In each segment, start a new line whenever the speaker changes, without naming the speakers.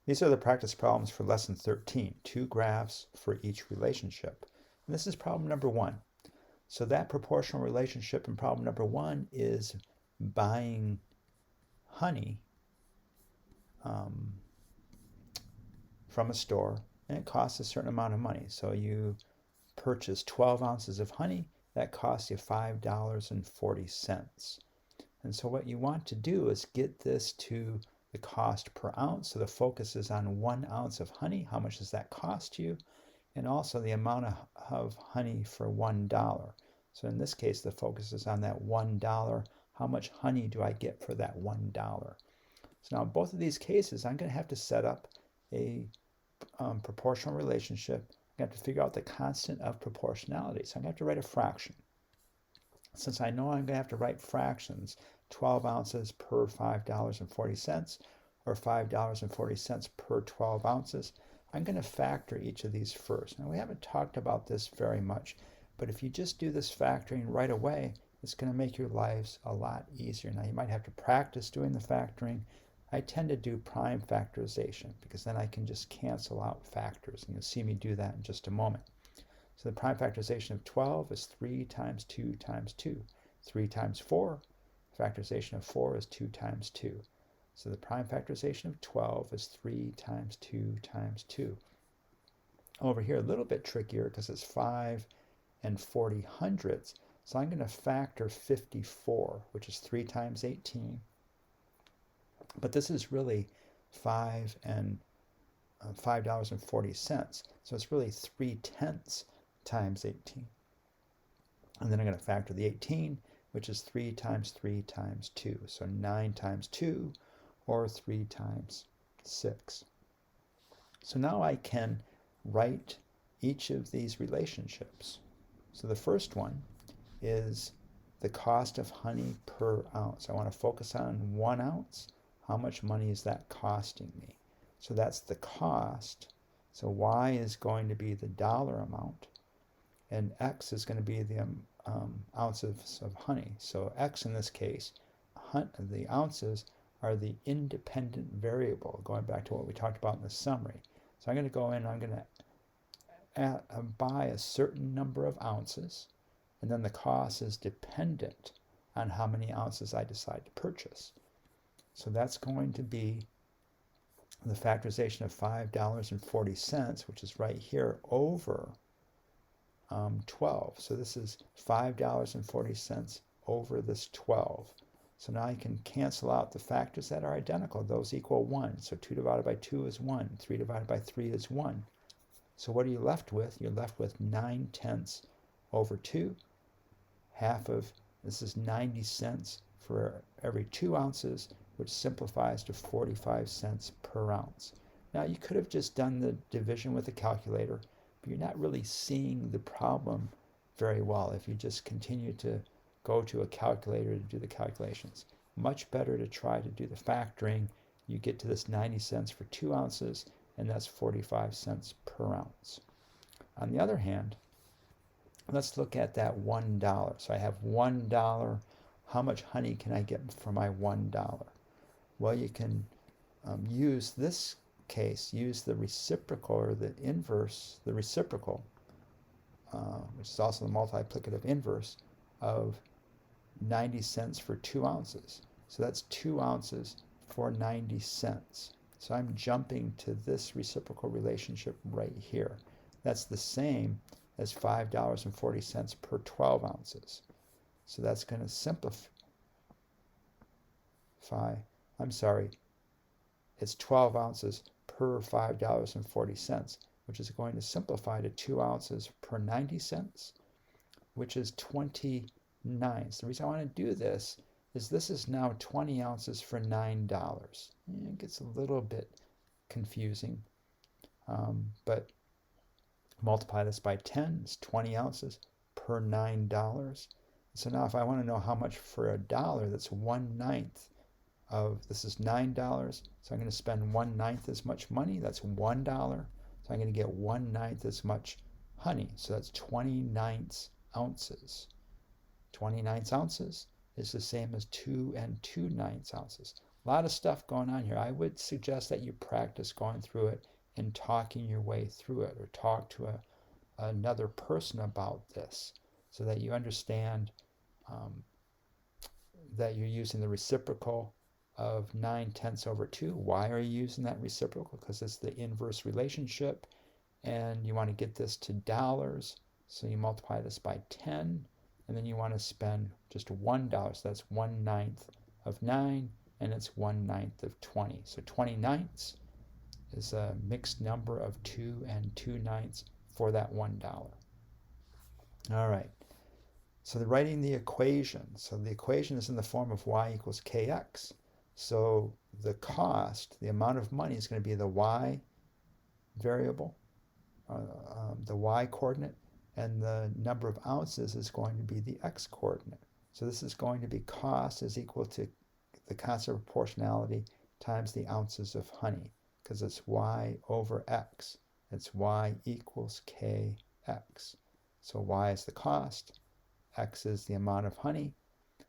These are the practice problems for lesson 13, 2 graphs for each relationship. And this is problem number 1. So that proportional relationship in problem number 1 is buying honey from a store, and it costs a certain amount of money. So you purchase 12 ounces of honey, that costs you $5.40. And so what you want to do is get this to the cost per ounce. So the focus is on 1 ounce of honey. How much does that cost you? And also the amount of honey for $1. So in this case, the focus is on that $1. How much honey do I get for that $1? So now in both of these cases, I'm going to have to set up a proportional relationship. I'm going to have to figure out the constant of proportionality. So I'm going to have to write a fraction. Since I know I'm going to have to write fractions, 12 ounces per $5.40, or $5.40 per 12 ounces, I'm going to factor each of these first. Now, we haven't talked about this very much, but if you just do this factoring right away, it's going to make your lives a lot easier. Now, you might have to practice doing the factoring. I tend to do prime factorization because then I can just cancel out factors, and you'll see me do that in just a moment. So the prime factorization of 12 is 3 times 2 times 2. 3 times 4, factorization of 4 is 2 times 2. So the prime factorization of 12 is 3 times 2 times 2. Over here, a little bit trickier because it's 5 and 40 hundredths. So I'm going to factor 54, which is 3 times 18. But this is really $5.40. So it's really 3/10 times 18. And then I'm going to factor the 18, which is 3 times 3 times 2. So 9 times 2, or 3 times 6. So now I can write each of these relationships. So the first one is the cost of honey per ounce. I want to focus on 1 ounce. How much money is that costing me? So that's the cost. So Y is going to be the dollar amount, and X is going to be the ounces of honey. So X in this case, the ounces are the independent variable, going back to what we talked about in the summary. So I'm going to go in and I'm going to buy a certain number of ounces, and then the cost is dependent on how many ounces I decide to purchase. So that's going to be the factorization of $5.40, which is right here, over 12. So this is $5.40 over this 12. So now I can cancel out the factors that are identical. Those equal 1. So 2 divided by 2 is 1. 3 divided by 3 is 1. So what are you left with? You're left with 9/10 over 2. Half of this is 90 cents for every 2 ounces, which simplifies to 45 cents per ounce. Now, you could have just done the division with a calculator, but you're not really seeing the problem very well if you just continue to go to a calculator to do the calculations. Much better to try to do the factoring. You get to this 90 cents for 2 ounces, and that's 45 cents per ounce. On the other hand, let's look at that $1. So I have $1. How much honey can I get for my $1? Well, you can use this case, use the reciprocal or the inverse, the reciprocal, which is also the multiplicative inverse of 90 cents for 2 ounces. So that's 2 ounces for 90 cents. So I'm jumping to this reciprocal relationship right here. That's the same as $5.40 per 12 ounces. So that's going to simplify. It's 12 ounces per $5.40, which is going to simplify to 2 ounces per 90 cents, which is 29. So the reason I want to do this is now 20 ounces for $9. It gets a little bit confusing, but multiply this by 10, it's 20 ounces per $9. So now if I want to know how much for $1, that's 1/9 of, this is $9, so I'm going to spend 1/9 as much money, that's $1, so I'm going to get 1/9 as much honey, so that's 29 ounces. 29 ounces is the same as 2 2/9 ounces. A lot of stuff going on here. I would suggest that you practice going through it and talking your way through it, or talk to another person about this so that you understand that you're using the reciprocal of 9/10/2. Why are you using that reciprocal? Because it's the inverse relationship, and you want to get this to dollars, so you multiply this by 10, and then you want to spend just $1, so that's 1/9 of 9, and it's 1/9 of 20. So 20/9 is a mixed number of 2 and 2/9 for that $1. All right, so they're writing the equation. So the equation is in the form of y equals kx. So the cost, the amount of money, is going to be the y variable, the y coordinate, and the number of ounces is going to be the x coordinate. So this is going to be cost is equal to the constant of proportionality times the ounces of honey, because it's y over x. It's y equals kx. So y is the cost, x is the amount of honey.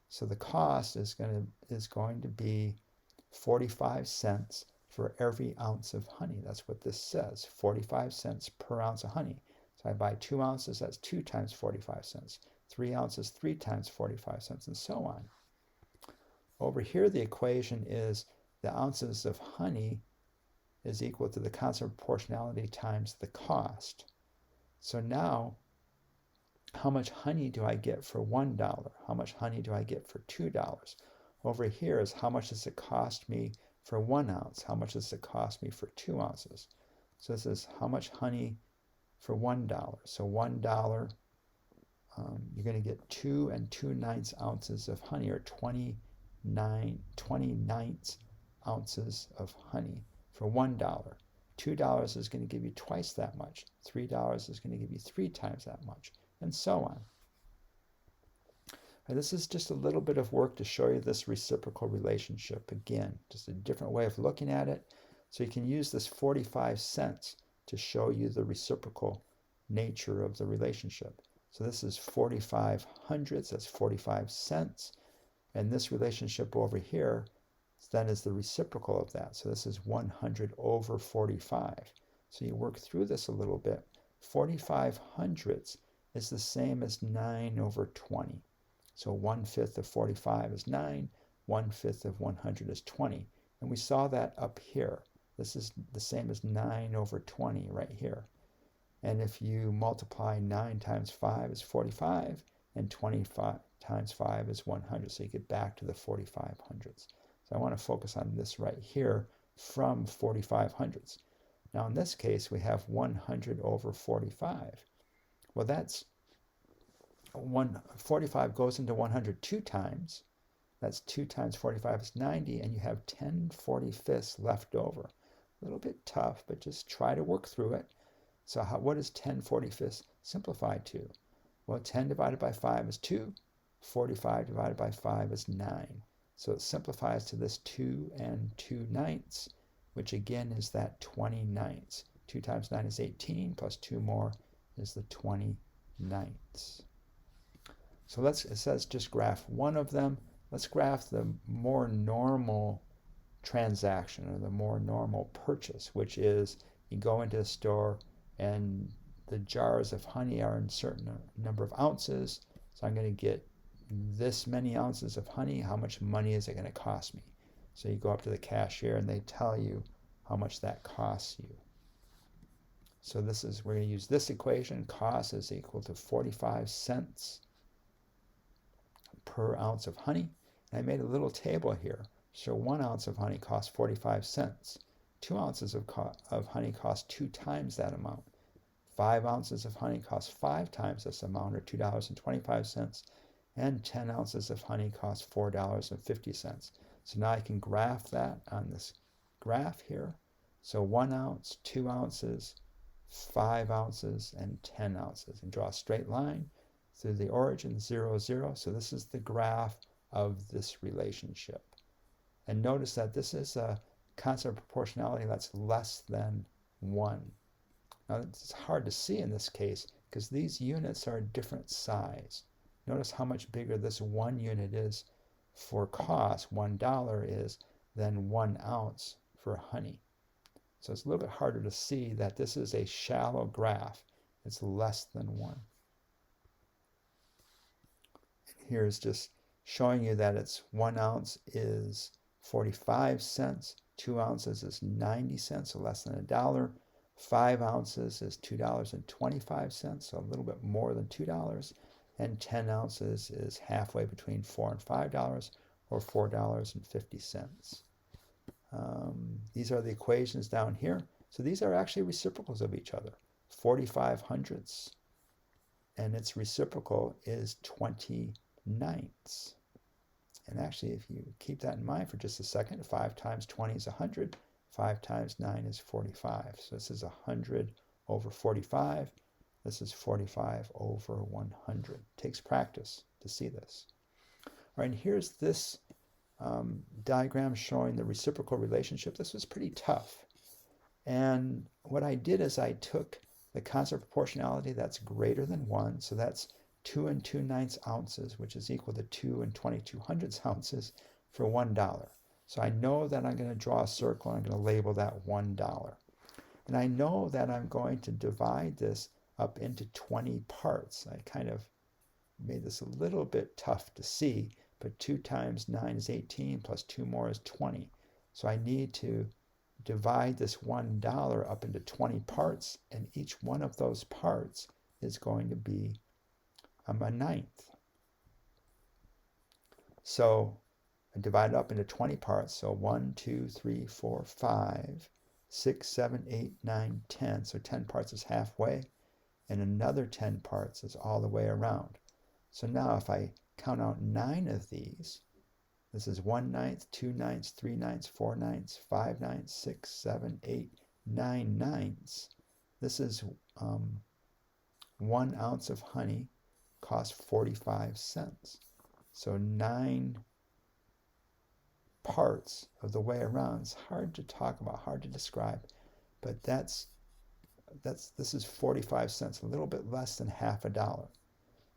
So the cost is going to be 45 cents for every ounce of honey. That's what this says, 45 cents per ounce of honey. So I buy 2 ounces, that's 2 times 45 cents. 3 ounces, 3 times 45 cents, and so on. Over here, the equation is the ounces of honey is equal to the constant of proportionality times the cost. So now, how much honey do I get for $1? How much honey do I get for $2? Over here is how much does it cost me for 1 ounce? How much does it cost me for 2 ounces? So this is how much honey for $1. So $1, you're going to get 2 and 2/9 ounces of honey, or 29 ounces of honey for $1. $2 is going to give you twice that much. $3 is going to give you 3 times that much, and so on. And this is just a little bit of work to show you this reciprocal relationship. Again, just a different way of looking at it. So you can use this 45 cents to show you the reciprocal nature of the relationship. So this is 45 hundredths, that's 45 cents. And this relationship over here then is the reciprocal of that. So this is 100 over 45. So you work through this a little bit. 45 hundredths is the same as 9 over 20. So 1/5 of 45 is 9, 1/5 of 100 is 20. And we saw that up here. This is the same as 9 over 20 right here. And if you multiply 9 times 5 is 45, and 25 times 5 is 100. So you get back to the 45 hundredths. So I want to focus on this right here from 45 hundredths. Now in this case, we have 100 over 45. Well, that's 45 goes into 100 2 times. That's 2 times 45 is 90, and you have 10/45 left over. A little bit tough, but just try to work through it. So what does 10/45 simplify to? Well, 10 divided by 5 is 2. 45 divided by 5 is 9. So it simplifies to this 2 and 2/9, which again is that 20/9. 2 times 9 is 18, plus 2 more is the 20/9. So it says just graph one of them. Let's graph the more normal transaction, or the more normal purchase, which is you go into a store and the jars of honey are in a certain number of ounces. So I'm going to get this many ounces of honey. How much money is it going to cost me? So you go up to the cashier and they tell you how much that costs you. So we're going to use this equation. Cost is equal to 45 cents per ounce of honey. And I made a little table here. So 1 ounce of honey costs 45 cents. 2 ounces of honey costs 2 times that amount. 5 ounces of honey costs 5 times this amount, or $2.25. And 10 ounces of honey costs $4.50. So now I can graph that on this graph here. So 1 ounce, 2 ounces, 5 ounces, and 10 ounces. And draw a straight line through the origin, 0, 0. So this is the graph of this relationship. And notice that this is a constant of proportionality that's less than 1. Now it's hard to see in this case because these units are a different size. Notice how much bigger this 1 unit is for cost, $1 is, than 1 ounce for honey. So it's a little bit harder to see that this is a shallow graph. It's less than 1. Here's just showing you that it's 1 ounce is 45 cents, 2 ounces is 90 cents, so less than $1. 5 ounces is $2.25, so a little bit more than $2. And 10 ounces is halfway between $4 and $5, or $4.50. These are the equations down here. So these are actually reciprocals of each other. 45 hundredths, and its reciprocal is 20 ninths. And actually, if you keep that in mind for just a second, 5 times 20 is 100. 5 times 9 is 45. So this is 100 over 45. This is 45 over 100. It takes practice to see this. All right, and here's this diagram showing the reciprocal relationship. This was pretty tough. And what I did is I took the constant proportionality that's greater than 1. So that's 2 2/9 ounces, which is equal to 2 22 hundredths ounces for $1. So I know that I'm going to draw a circle and I'm going to label that $1. And I know that I'm going to divide this up into 20 parts. I kind of made this a little bit tough to see, but 2 times 9 is 18, plus 2 more is 20. So I need to divide this $1 up into 20 parts, and each one of those parts is going to be a ninth. So I divide it up into 20 parts. So 1, 2, 3, 4, 5, 6, 7, 8, 9, 10. So 10 parts is halfway, and another 10 parts is all the way around. So now if I count out 9 of these, this is 1 ninth, 2 ninths, 3 ninths, 4 ninths, 5 ninths, 6, 7, 8, 9 ninths. This is 1 ounce of honey costs 45 cents. So 9 parts of the way around. It's hard to talk about, hard to describe, but this is 45 cents, a little bit less than half a dollar.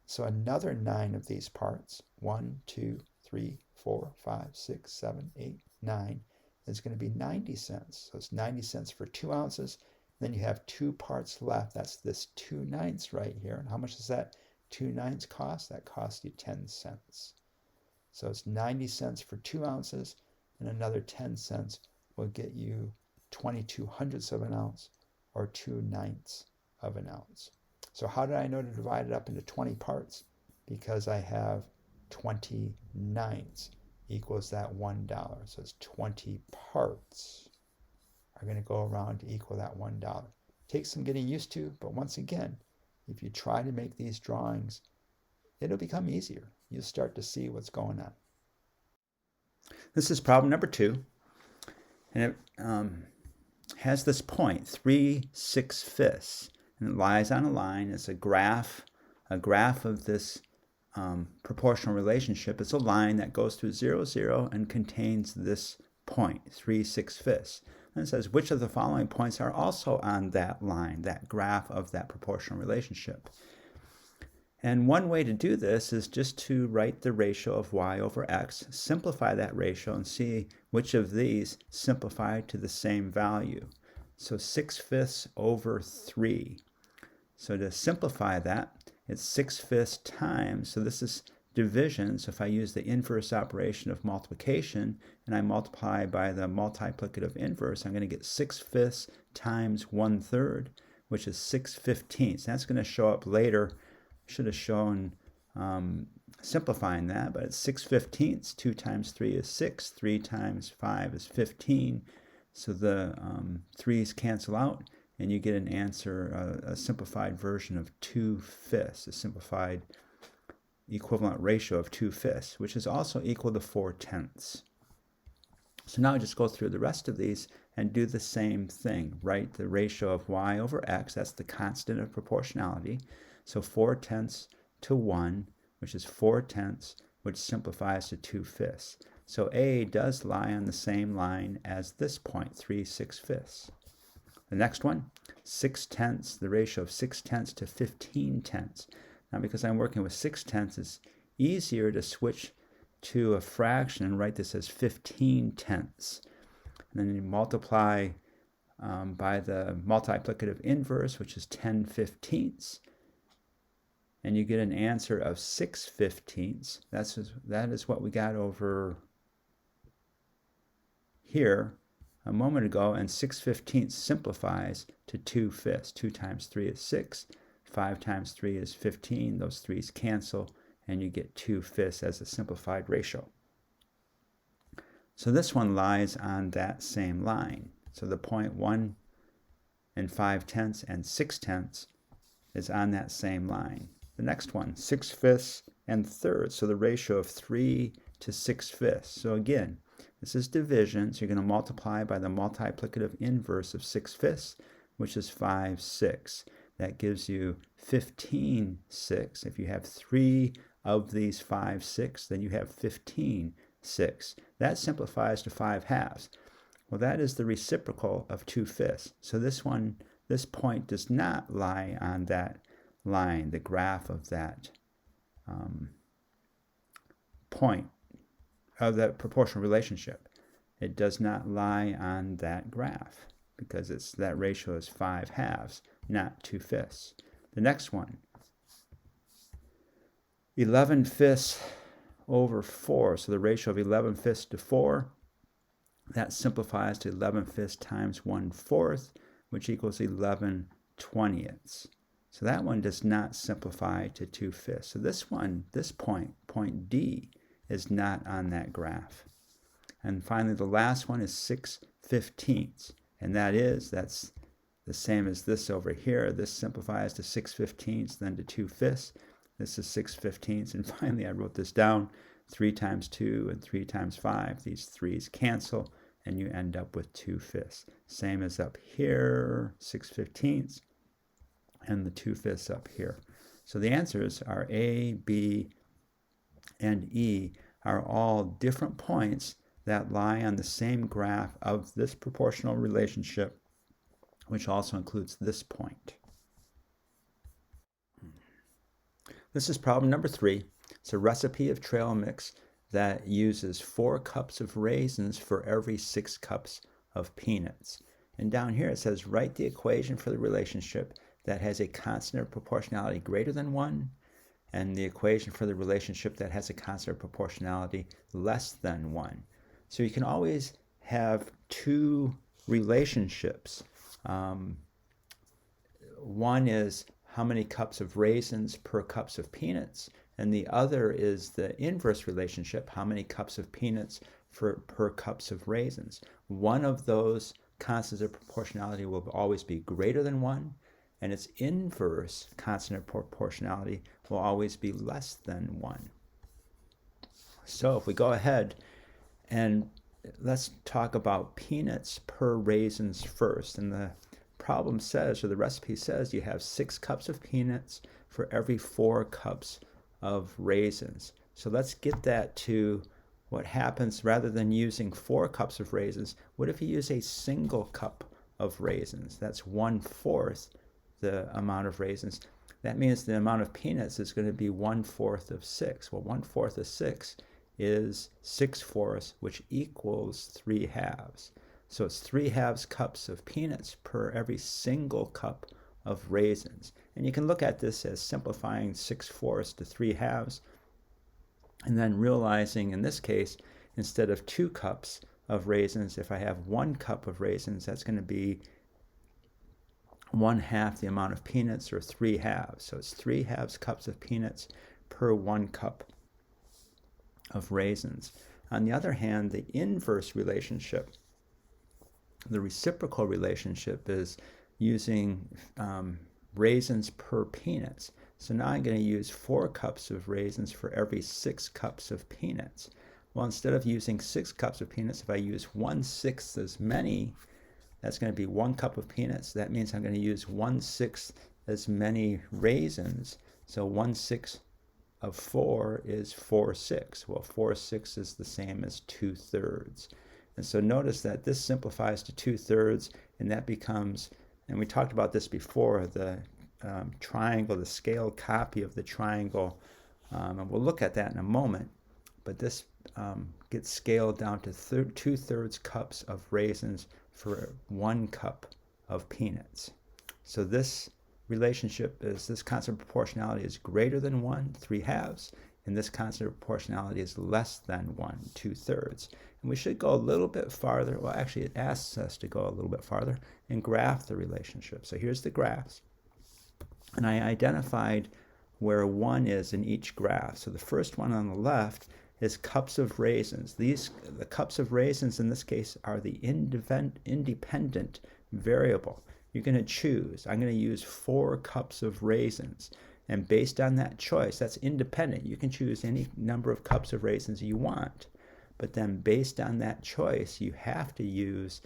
So another 9 of these parts, 1, 2, 3, 4, 5, 6, 7, 8, 9, is going to be 90 cents. So it's 90 cents for 2 ounces. Then you have 2 parts left. That's this 2 ninths right here. And how much does that 2 ninths cost? That costs you 10 cents. So it's 90 cents for 2 ounces, and another 10 cents will get you 22 hundredths of an ounce, or 2 ninths of an ounce. So how did I know to divide it up into 20 parts? Because I have 20 ninths equals that $1. So it's 20 parts are going to go around to equal that $1. Takes some getting used to, but once again, if you try to make these drawings, it'll become easier. You'll start to see what's going on. This is problem number 2, and it has this point, 3/6, and it lies on a line. It's a graph of this proportional relationship. It's a line that goes through 0, 0 and contains this point, 3/6. And it says, which of the following points are also on that line, that graph of that proportional relationship? And one way to do this is just to write the ratio of y over x, simplify that ratio, and see which of these simplify to the same value. So 6/5 over 3. So to simplify that, it's 6/5 times, so this is division. So if I use the inverse operation of multiplication and I multiply by the multiplicative inverse, I'm going to get 6/5 times 1/3, which is 6/15. That's going to show up later. Should have shown simplifying that, but it's 6/15. 2 times 3 is 6. 3 times 5 is 15. So the 3's cancel out, and you get an answer, a simplified version of 2/5, a simplified equivalent ratio of 2/5, which is also equal to 4/10. So now I just go through the rest of these and do the same thing. Write the ratio of y over x, that's the constant of proportionality. So 4/10 to 1, which is 4/10, which simplifies to 2/5. So A does lie on the same line as this point, 3/6. The next one, 6/10, the ratio of 6/10 to 15/10. Now because I'm working with 6/10, it's easier to switch to a fraction and write this as 15 tenths. And then you multiply by the multiplicative inverse, which is 10 fifteenths. And you get an answer of 6 fifteenths. That is what we got over here a moment ago. And 6 fifteenths simplifies to 2 fifths. 2 times 3 is 6. 5 times 3 is 15. Those 3's cancel, and you get 2 fifths as a simplified ratio. So this one lies on that same line. So the point 1 and 5 tenths and 6 tenths is on that same line. The next one, 6 fifths and thirds. So the ratio of 3 to 6 fifths. So again, this is division. So you're going to multiply by the multiplicative inverse of 6 fifths, which is 5 6. That gives you 15 6. If you have 3 of these 5 6, then you have 15 6. That simplifies to 5 halves. Well, that is the reciprocal of 2 fifths. So this point does not lie on that line, the graph of that point of that proportional relationship. It does not lie on that graph because that ratio is 5 halves, not 2 fifths. The next one, 11 fifths over 4. So the ratio of 11 fifths to 4, that simplifies to 11 fifths times 1/4, which equals 11 twentieths. So that one does not simplify to 2 fifths. So this point D, is not on that graph. And finally, the last one is 6 fifteenths. And that's the same as this over here. This simplifies to 6 fifteenths, then to 2 fifths. This is 6 fifteenths. And finally, I wrote this down, 3 times 2 and 3 times 5. These 3's cancel, and you end up with 2 fifths. Same as up here, 6 fifteenths. And the 2 fifths up here. So the answers are A, B, and E are all different points that lie on the same graph of this proportional relationship, which also includes this point. This is problem number 3. It's a recipe of trail mix that uses 4 cups of raisins for every 6 cups of peanuts. And down here it says, write the equation for the relationship that has a constant of proportionality greater than 1, and the equation for the relationship that has a constant of proportionality less than 1. So you can always have 2 relationships. One is how many cups of raisins per cups of peanuts, and the other is the inverse relationship, how many cups of peanuts per cups of raisins. One of those constants of proportionality will always be greater than 1, and its inverse constant of proportionality will always be less than 1. So if we go ahead and let's talk about peanuts per raisins first. And the problem says, or the recipe says, you have 6 cups of peanuts for every 4 cups of raisins. So let's get that to what happens rather than using 4 cups of raisins. What if you use a single cup of raisins? That's 1/4 the amount of raisins. That means the amount of peanuts is going to be 1/4 of 6. Well, 1/4 of 6 is 6/4, which equals 3 halves. So it's 3 halves cups of peanuts per every single cup of raisins. And you can look at this as simplifying 6/4 to 3 halves, and then realizing in this case, instead of 2 cups of raisins, if I have 1 cup of raisins, that's going to be 1/2 the amount of peanuts, or 3 halves. So it's 3 halves cups of peanuts per 1 cup of raisins. On the other hand, the inverse relationship, the reciprocal relationship, is using raisins per peanuts. So now I'm going to use 4 cups of raisins for every 6 cups of peanuts. Well, instead of using 6 cups of peanuts, if I use 1/6 as many, that's going to be 1 cup of peanuts. That means I'm going to use 1/6 as many raisins. So 1/6 of 4 is 4/6. Well, 4/6 is the same as 2/3. And so notice that this simplifies to 2/3, and that becomes, and we talked about this before, the triangle, the scaled copy of the triangle, and we'll look at that in a moment. But this gets scaled down to 2/3 cups of raisins for 1 cup of peanuts. So this relationship is, this constant proportionality is greater than 1, 3/2, and this constant proportionality is less than 1, 2/3. And we should go a little bit farther. Well, actually, it asks us to go a little bit farther and graph the relationship. So here's the graphs. And I identified where 1 is in each graph. So the first one on the left is cups of raisins. The cups of raisins in this case are the independent variable. You're going to choose. I'm going to use 4 cups of raisins. And based on that choice, that's independent. You can choose any number of cups of raisins you want. But then based on that choice, you have to use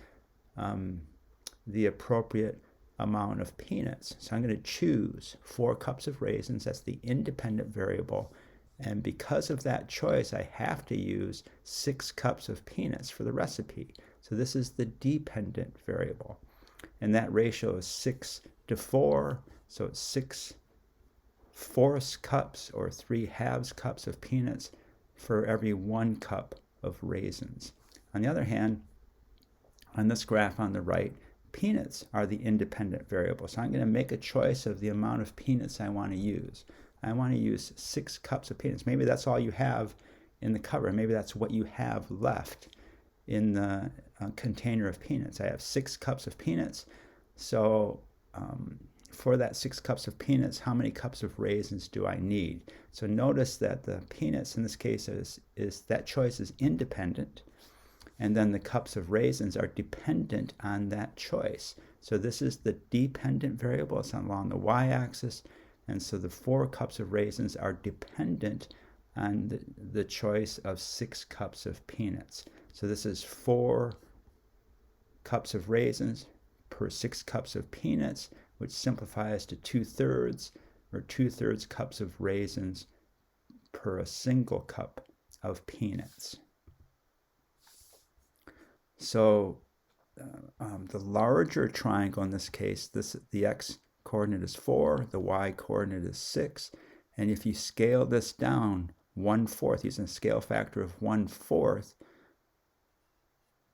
the appropriate amount of peanuts. So I'm going to choose 4 cups of raisins. That's the independent variable. And because of that choice, I have to use 6 cups of peanuts for the recipe. So this is the dependent variable. And that ratio is 6:4. So it's 6/4 cups or 3/2 cups of peanuts for every 1 cup of raisins. On the other hand, on this graph on the right, peanuts are the independent variable. So I'm going to make a choice of the amount of peanuts I want to use. I want to use 6 cups of peanuts. Maybe that's all you have in the cupboard. Maybe that's what you have left in the container of peanuts. I have 6 cups of peanuts. So for that 6 cups of peanuts, how many cups of raisins do I need? So notice that the peanuts in this case is that choice is independent. And then the cups of raisins are dependent on that choice. So this is the dependent variable. It's along the y-axis. And so the 4 cups of raisins are dependent on the choice of 6 cups of peanuts. So this is 4 cups of raisins per 6 cups of peanuts, which simplifies to 2/3, or 2/3 cups of raisins per a single cup of peanuts. So the larger triangle in this case, the x coordinate is 4, the y coordinate is 6, and if you scale this down 1/4, using a scale factor of 1/4,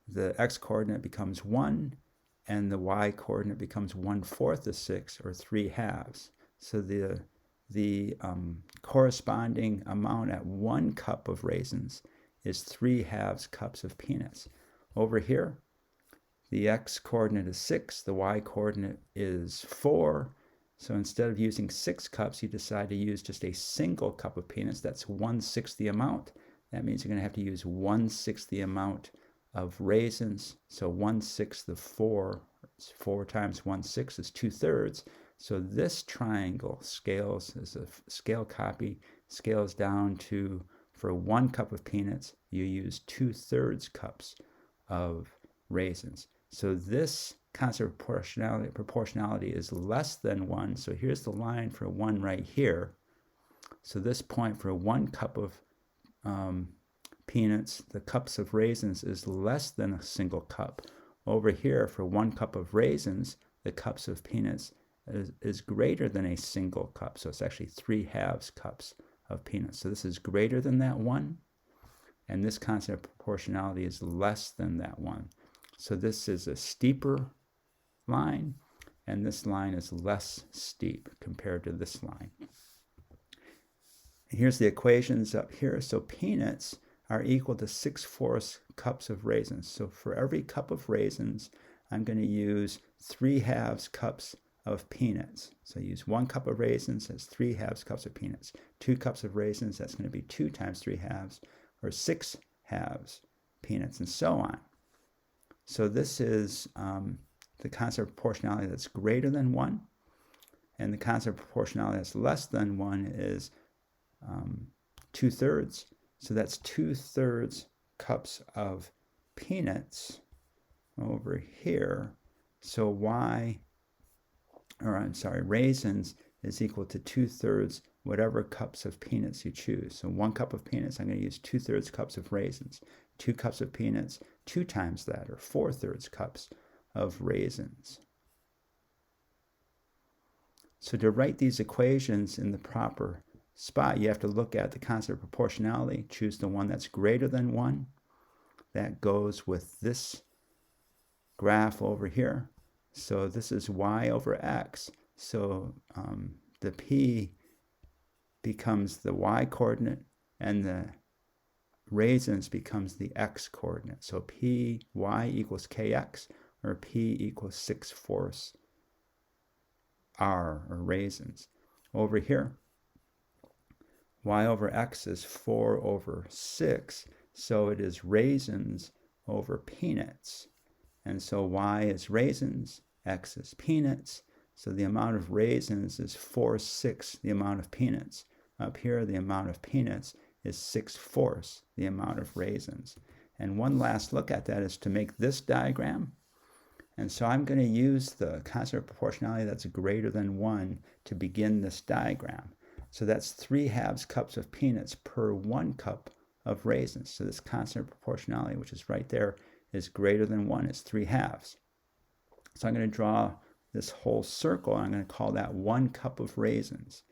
the x coordinate becomes 1, and the y coordinate becomes 1/4 of 6, or 3/2. So the corresponding amount at 1 cup of raisins is 3/2 cups of peanuts. Over here, the x coordinate is 6, the y coordinate is 4. So instead of using 6 cups, you decide to use just a single cup of peanuts. That's 1/6 the amount. That means you're going to have to use 1/6 the amount of raisins. So 1/6 of 4, 4 times 1/6 is 2/3. So this triangle scales as a scale copy, scales down to, for 1 cup of peanuts, you use 2/3 cups of raisins. So this constant proportionality is less than 1. So here's the line for 1 right here. So this point for 1 cup of peanuts, the cups of raisins is less than a single cup. Over here, for 1 cup of raisins, the cups of peanuts is greater than a single cup. So it's actually 3/2 cups of peanuts. So this is greater than that 1. And this constant of proportionality is less than that 1. So this is a steeper line, and this line is less steep compared to this line. And here's the equations up here. So peanuts are equal to 6/4 cups of raisins. So for every cup of raisins, I'm going to use 3/2 cups of peanuts. So I use 1 cup of raisins, that's 3/2 cups of peanuts. 2 cups of raisins, that's going to be 2 times 3/2, or 6/2 peanuts, and so on. So this is the constant of proportionality that's greater than 1, and the constant of proportionality that's less than 1 is 2/3. So that's 2/3 cups of peanuts over here. So raisins is equal to 2/3 whatever cups of peanuts you choose. So 1 cup of peanuts, I'm going to use 2/3 cups of raisins. 2 cups of peanuts, 2 times that, or 4/3 cups of raisins. So to write these equations in the proper spot, you have to look at the constant of proportionality, choose the one that's greater than 1. That goes with this graph over here. So this is y over x. So the p becomes the y coordinate, and the raisins becomes the x coordinate. So py equals kx, or p equals 6/4 r, or raisins. Over here, y over x is 4/6, so it is raisins over peanuts. And so y is raisins, x is peanuts. So the amount of raisins is 4/6 the amount of peanuts. Up here, the amount of peanuts is 6/4 the amount of raisins. And one last look at that is to make this diagram. And so I'm going to use the constant of proportionality that's greater than 1 to begin this diagram. So that's 3/2 cups of peanuts per 1 cup of raisins. So this constant of proportionality, which is right there, is greater than 1. It's 3/2. So I'm going to draw this whole circle, and I'm going to call that 1 cup of raisins.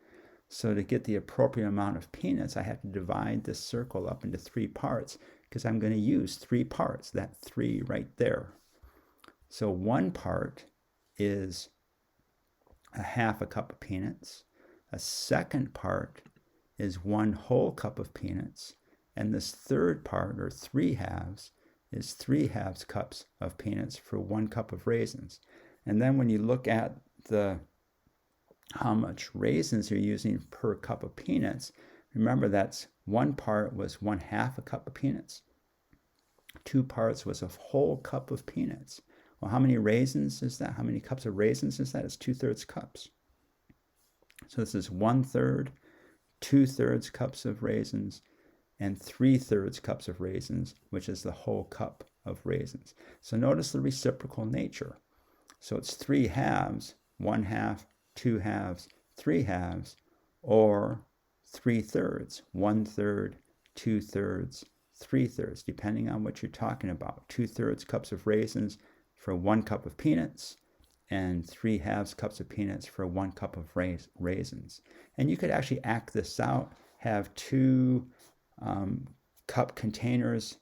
So to get the appropriate amount of peanuts, I have to divide this circle up into 3 parts, because I'm going to use 3 parts, that 3 right there. So 1 part is 1/2 cup of peanuts. A second part is 1 whole cup of peanuts. And this third part, or 3/2, is 3/2 cups of peanuts for 1 cup of raisins. And then when you look at how much raisins you're using per cup of peanuts, remember that's 1 part was 1/2 cup of peanuts. 2 parts was a whole cup of peanuts. Well, how many raisins is that? How many cups of raisins is that? It's 2/3 cups. So this is 1/3, 2/3 cups of raisins, and 3/3 cups of raisins, which is the whole cup of raisins. So notice the reciprocal nature. So it's 3/2, 1/2, 2/2, 3/2, or 3/3, 1/3, 2/3, 3/3, depending on what you're talking about. 2/3 cups of raisins for 1 cup of peanuts, and 3/2 cups of peanuts for 1 cup of raisins. And you could actually act this out, have 2 cup containers,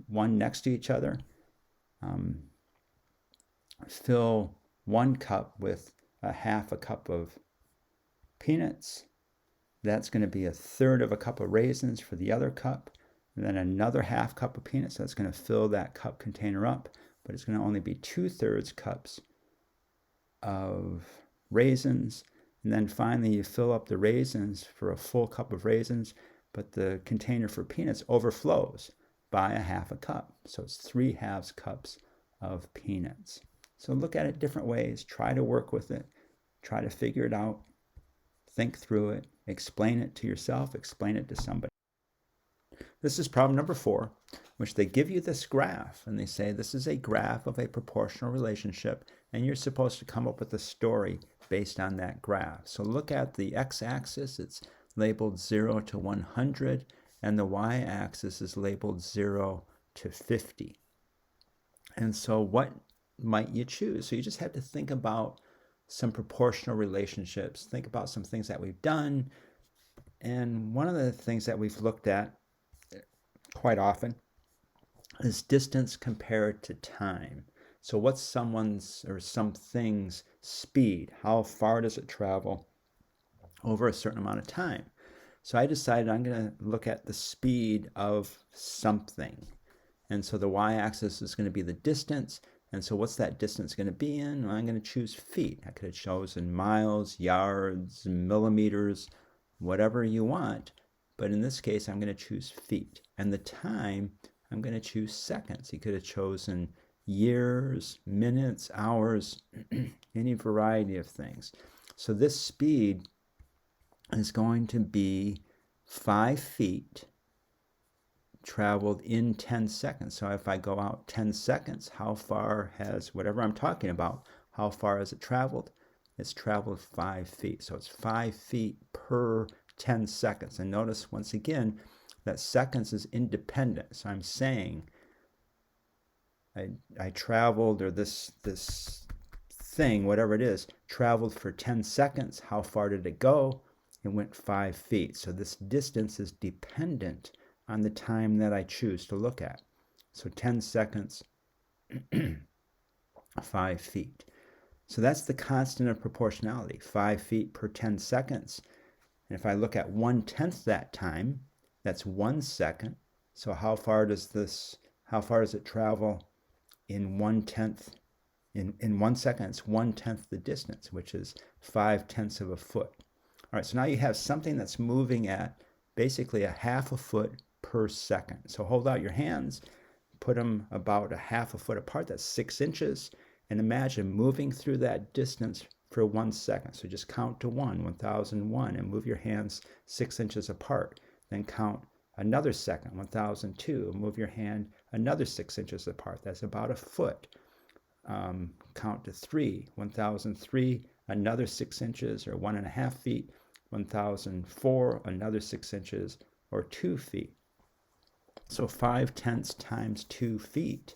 one next to each other. Fill 1 cup with 1/2 cup of peanuts. That's going to be 1/3 cup of raisins for the other cup. And then another 1/2 cup of peanuts. So that's going to fill that cup container up. But it's going to only be 2/3 cups of raisins. And then finally you fill up the raisins for a full cup of raisins, but the container for peanuts overflows by 1/2 cup. So it's 3/2 cups of peanuts. So look at it different ways. Try to work with it. Try to figure it out. Think through it. Explain it to yourself. Explain it to somebody. This is problem number 4, which they give you this graph, and they say this is a graph of a proportional relationship, and you're supposed to come up with a story based on that graph. So look at the x-axis. It's labeled 0 to 100, and the y-axis is labeled 0 to 50. And so what might you choose? So you just have to think about some proportional relationships. Think about some things that we've done. And one of the things that we've looked at quite often is distance compared to time. So what's someone's or something's speed? How far does it travel over a certain amount of time? So I decided I'm going to look at the speed of something. And so the y-axis is going to be the distance. And so what's that distance going to be in? Well, I'm going to choose feet. I could have chosen miles, yards, millimeters, whatever you want. But in this case, I'm going to choose feet. And the time, I'm going to choose seconds. You could have chosen years, minutes, hours, any variety of things. So this speed is going to be 5 feet traveled in 10 seconds. So if I go out 10 seconds, how far has whatever I'm talking about, how far has it traveled? It's traveled 5 feet. So it's 5 feet per 10 seconds. And notice once again that seconds is independent. So I'm saying I traveled, or this thing, whatever it is, traveled for 10 seconds. How far did it go? it went 5 feet. So this distance is dependent on the time that I choose to look at. So 10 seconds, 5 feet. So that's the constant of proportionality, 5 feet per 10 seconds. And if I look at 1/10 that time, that's 1 second. So how far does it travel in 1/10? In 1 second, it's 1/10 the distance, which is 5/10 of a foot. All right, so now you have something that's moving at basically a half a foot per second. So hold out your hands, put them about a half a foot apart, that's 6 inches, and imagine moving through that distance for 1 second. So just count to 1001, and move your hands 6 inches apart. Then count another second, 1002, and move your hand another 6 inches apart. That's about a foot. Count to 3, 1003, another 6 inches or 1.5 feet, 1004, another 6 inches or 2 feet. So 5/10 times 2 feet.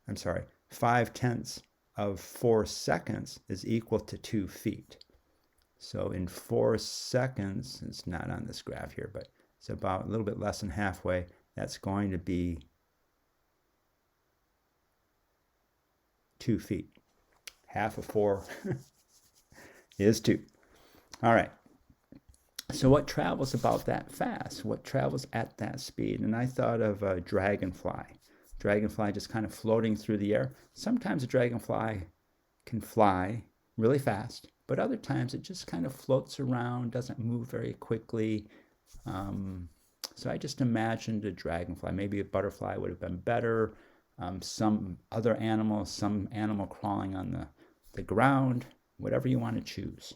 I'm sorry, 5/10 of 4 seconds is equal to 2 feet. So in 4 seconds, it's not on this graph here, but it's about a little bit less than halfway. That's going to be 2 feet. Half of 4 is 2. All right. So what travels about that fast? What travels at that speed? And I thought of a dragonfly. Dragonfly just kind of floating through the air. Sometimes a dragonfly can fly really fast, but other times it just kind of floats around, doesn't move very quickly. So I just imagined a dragonfly. Maybe a butterfly would have been better. Some other animal, some animal crawling on the ground, whatever you want to choose.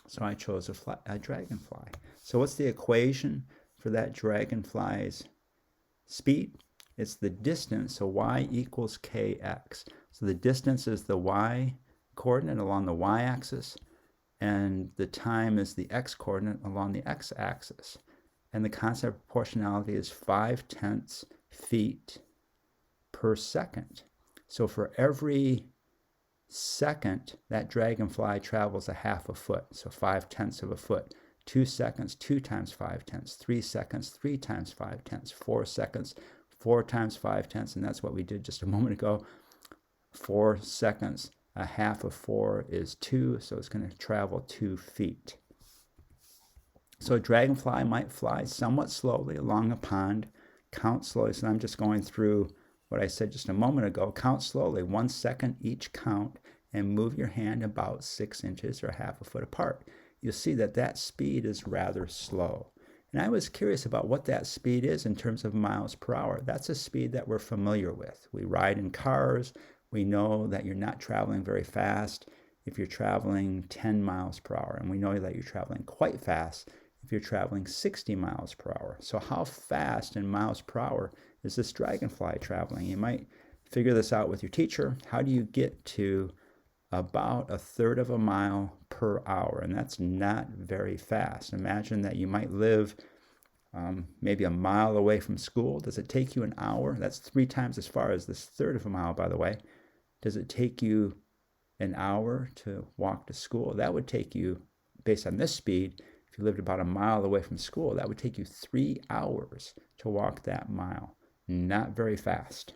So I chose a dragonfly. So what's the equation for that dragonfly's speed? It's the distance, so y equals kx. So the distance is the y coordinate along the y-axis, and the time is the x-coordinate along the x-axis. And the constant of proportionality is 5/10 feet per second. So for every second, that dragonfly travels a half a foot, so 5/10 of a foot. 2 seconds, 2 times 5/10. 3 seconds, 3 times 5/10. 4 seconds, 4 times 5/10, and that's what we did just a moment ago. 4 seconds, a half of 4 is 2, so it's going to travel 2 feet. So a dragonfly might fly somewhat slowly along a pond, count slowly. So I'm just going through what I said just a moment ago. Count slowly, 1 second each count, and move your hand about 6 inches or half a foot apart. You'll see that that speed is rather slow. And I was curious about what that speed is in terms of miles per hour. That's a speed that we're familiar with. We ride in cars. We know that you're not traveling very fast if you're traveling 10 miles per hour. And we know that you're traveling quite fast if you're traveling 60 miles per hour. So how fast in miles per hour is this dragonfly traveling? You might figure this out with your teacher. How do you get to about 1/3 of a mile per hour? And that's not very fast. Imagine that you might live maybe a mile away from school. Does it take you an hour? That's 3 times as far as this 1/3 of a mile, by the way. Does it take you an hour to walk to school? That would take you, based on this speed, if you lived about a mile away from school, that would take you 3 hours to walk that mile. Not very fast.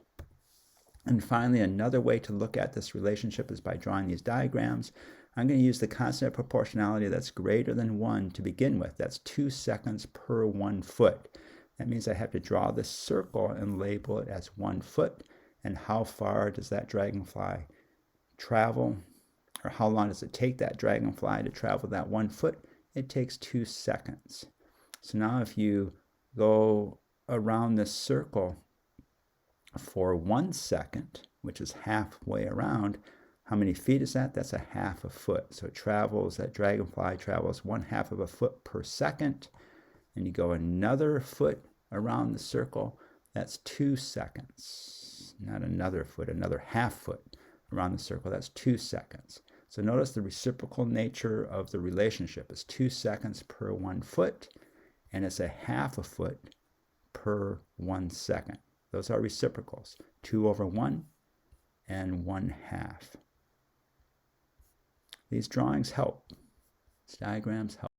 And finally, another way to look at this relationship is by drawing these diagrams. I'm going to use the constant of proportionality that's greater than 1 to begin with. That's 2 seconds per 1 foot. That means I have to draw this circle and label it as 1 foot. And how far does that dragonfly travel? Or how long does it take that dragonfly to travel that 1 foot? It takes 2 seconds. So now if you go around this circle for 1 second, which is halfway around, how many feet is that? That's a half a foot. So that dragonfly travels 1/2 of a foot per second. And you go another foot around the circle, that's 2 seconds. Not another foot, another half foot around the circle, that's 2 seconds. So notice the reciprocal nature of the relationship is 2 seconds per 1 foot, and it's a half a foot per 1 second. Those are reciprocals, 2/1 and 1/2. These drawings help. These diagrams help.